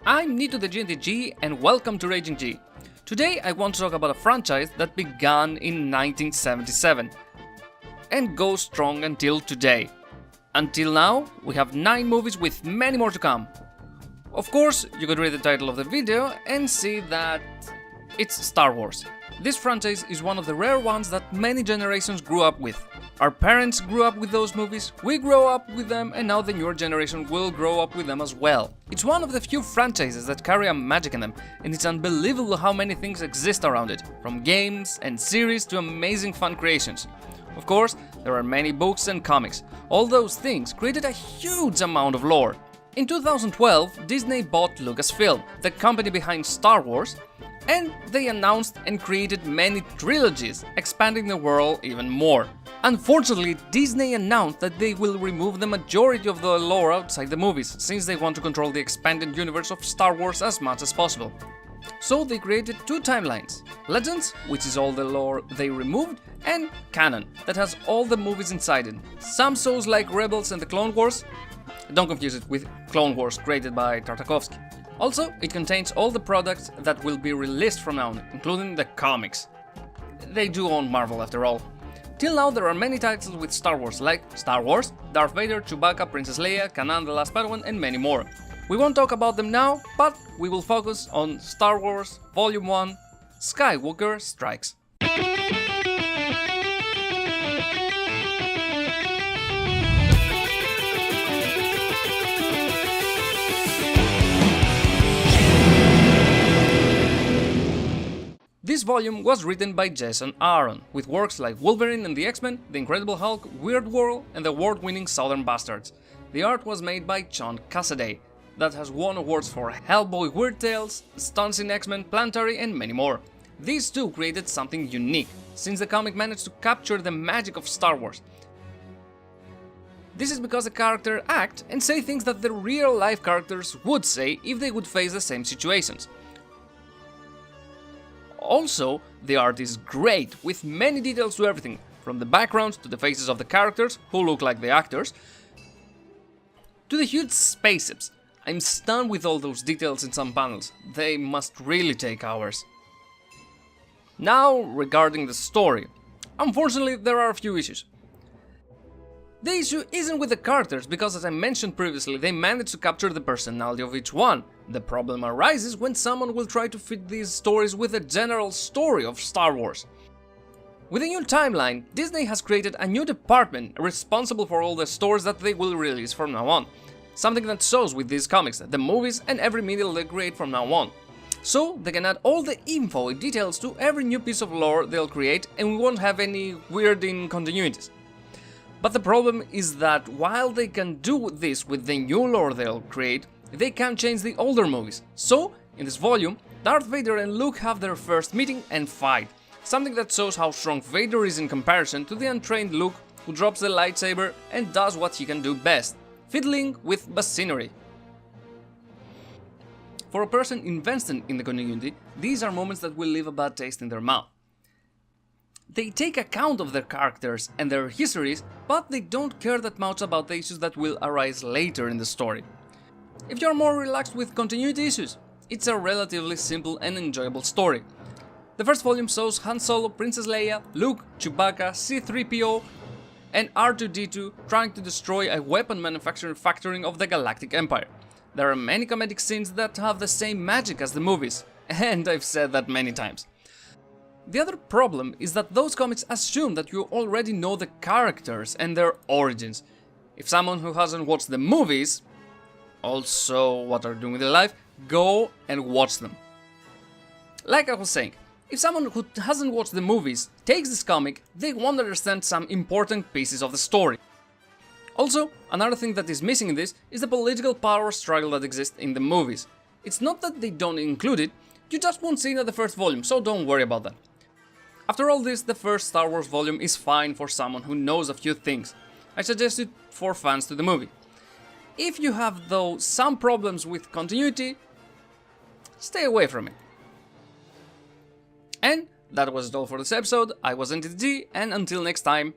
I'm Nito the GNTG and welcome to Raging G. Today I want to talk about a franchise that began in 1977 and goes strong until today. Until now, we have 9 movies with many more to come. Of course, you could read the title of the video and see that it's Star Wars. This franchise is one of the rare ones that many generations grew up with. Our parents grew up with those movies, we grew up with them, and now the newer generation will grow up with them as well. It's one of the few franchises that carry a magic in them, and it's unbelievable how many things exist around it, from games and series to amazing fan creations. Of course, there are many books and comics. All those things created a huge amount of lore. In 2012, Disney bought Lucasfilm, the company behind Star Wars, and they announced and created many trilogies, expanding the world even more. Unfortunately, Disney announced that they will remove the majority of the lore outside the movies, since they want to control the expanded universe of Star Wars as much as possible. So they created 2 timelines: Legends, which is all the lore they removed, and Canon, that has all the movies inside it. Some shows like Rebels and the Clone Wars, don't confuse it with Clone Wars created by Tartakovsky. Also, it contains all the products that will be released from now on, including the comics. They do own Marvel after all. Till now there are many titles with Star Wars, like Star Wars, Darth Vader, Chewbacca, Princess Leia, Kanan the Last Padawan, and many more. We won't talk about them now, but we will focus on Star Wars Volume 1, Skywalker Strikes. This volume was written by Jason Aaron, with works like Wolverine and the X-Men, The Incredible Hulk, Weird World, and the award-winning Southern Bastards. The art was made by John Cassaday, that has won awards for Hellboy Weird Tales, Stunts in X-Men, Planetary, and many more. These two created something unique, since the comic managed to capture the magic of Star Wars. This is because the characters act and say things that the real-life characters would say if they would face the same situations. Also, the art is great, with many details to everything, from the backgrounds to the faces of the characters, who look like the actors, to the huge spaceships. I'm stunned with all those details in some panels, they must really take hours. Now, regarding the story. Unfortunately, there are a few issues. The issue isn't with the characters, because as I mentioned previously, they managed to capture the personality of each one. The problem arises when someone will try to fit these stories with the general story of Star Wars. With a new timeline, Disney has created a new department responsible for all the stories that they will release from now on. Something that shows with these comics, the movies, and every media they create from now on. So they can add all the info and details to every new piece of lore they'll create, and we won't have any weird incontinuities. But the problem is that while they can do this with the new lore they'll create, they can't change the older movies. So, in this volume, Darth Vader and Luke have their first meeting and fight, something that shows how strong Vader is in comparison to the untrained Luke, who drops the lightsaber and does what he can do best, fiddling with machinery. For a person invested in the continuity, these are moments that will leave a bad taste in their mouth. They take account of their characters and their histories, but they don't care that much about the issues that will arise later in the story. If you're more relaxed with continuity issues, it's a relatively simple and enjoyable story. The first volume shows Han Solo, Princess Leia, Luke, Chewbacca, C-3PO, and R2-D2 trying to destroy a weapon manufacturing factory of the Galactic Empire. There are many comedic scenes that have the same magic as the movies, and I've said that many times. The other problem is that those comics assume that you already know the characters and their origins. If someone who hasn't watched the movies, also what are doing with their life, go and watch them. Like I was saying, if someone who hasn't watched the movies takes this comic, they won't understand some important pieces of the story. Also, another thing that is missing in this is the political power struggle that exists in the movies. It's not that they don't include it, you just won't see it in the first volume, so don't worry about that. After all this, the first Star Wars volume is fine for someone who knows a few things. I suggest it for fans to the movie. If you have, though, some problems with continuity, stay away from it. And that was it all for this episode. I was NTG, and until next time,